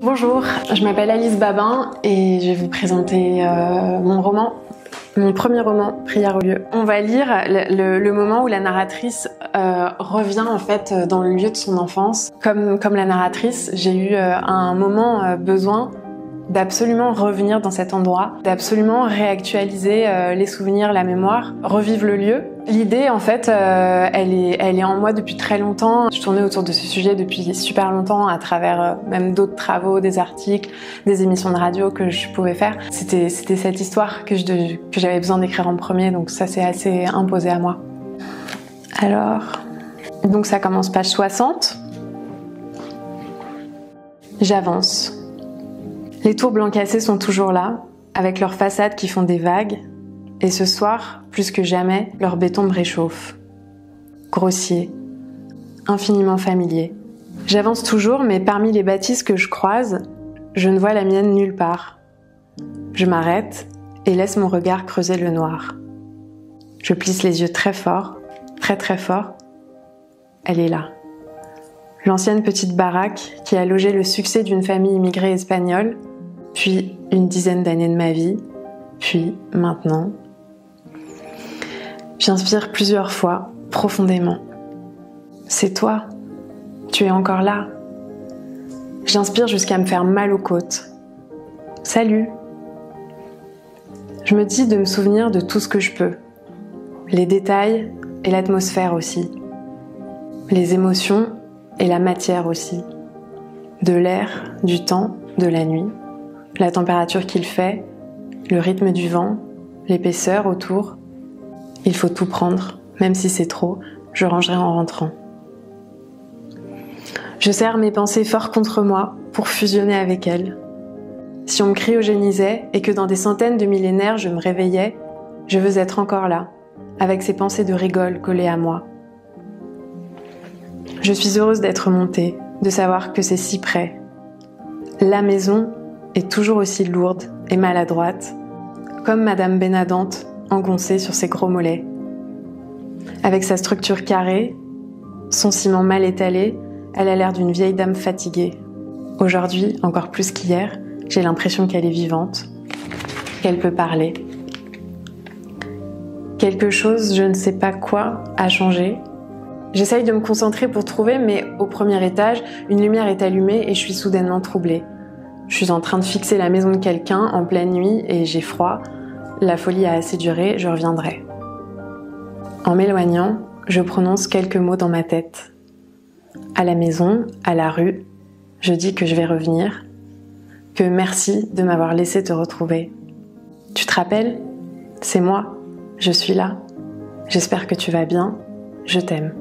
Bonjour, je m'appelle Alice Babin et je vais vous présenter mon premier roman, Prière au lieu. On va lire le moment où la narratrice revient en fait dans le lieu de son enfance. Comme la narratrice, j'ai eu un moment besoin d'absolument revenir dans cet endroit, d'absolument réactualiser les souvenirs, la mémoire, revivre le lieu. L'idée, en fait, elle est en moi depuis très longtemps. Je tournais autour de ce sujet depuis super longtemps à travers même d'autres travaux, des articles, des émissions de radio que je pouvais faire. C'était cette histoire que j'avais besoin d'écrire en premier, donc ça s'est assez imposé à moi. Alors, donc ça commence page 60. J'avance. Les tours blanc cassés sont toujours là, avec leurs façades qui font des vagues, et ce soir, plus que jamais, leur béton me réchauffe. Grossier, infiniment familier. J'avance toujours, mais parmi les bâtisses que je croise, je ne vois la mienne nulle part. Je m'arrête et laisse mon regard creuser le noir. Je plisse les yeux très fort, très très fort. Elle est là. L'ancienne petite baraque qui a logé le succès d'une famille immigrée espagnole, puis une dizaine d'années de ma vie, puis maintenant. J'inspire plusieurs fois, profondément. C'est toi. Tu es encore là. J'inspire jusqu'à me faire mal aux côtes. Salut. Je me dis de me souvenir de tout ce que je peux. Les détails et l'atmosphère aussi. Les émotions et la matière aussi. De l'air, du temps, de la nuit. La température qu'il fait, le rythme du vent, l'épaisseur autour. Il faut tout prendre, même si c'est trop, je rangerai en rentrant. Je serre mes pensées fort contre moi pour fusionner avec elles. Si on me cryogénisait et que dans des centaines de millénaires je me réveillais, je veux être encore là, avec ces pensées de rigole collées à moi. Je suis heureuse d'être montée, de savoir que c'est si près. La maison est toujours aussi lourde et maladroite, comme Madame Bénadante engoncée sur ses gros mollets. Avec sa structure carrée, son ciment mal étalé, elle a l'air d'une vieille dame fatiguée. Aujourd'hui, encore plus qu'hier, j'ai l'impression qu'elle est vivante, qu'elle peut parler. Quelque chose, je ne sais pas quoi, a changé. J'essaye de me concentrer pour trouver, mais au premier étage, une lumière est allumée et je suis soudainement troublée. Je suis en train de fixer la maison de quelqu'un en pleine nuit et j'ai froid. La folie a assez duré, je reviendrai. En m'éloignant, je prononce quelques mots dans ma tête. À la maison, à la rue, je dis que je vais revenir, que merci de m'avoir laissé te retrouver. Tu te rappelles ? C'est moi, je suis là. J'espère que tu vas bien, je t'aime.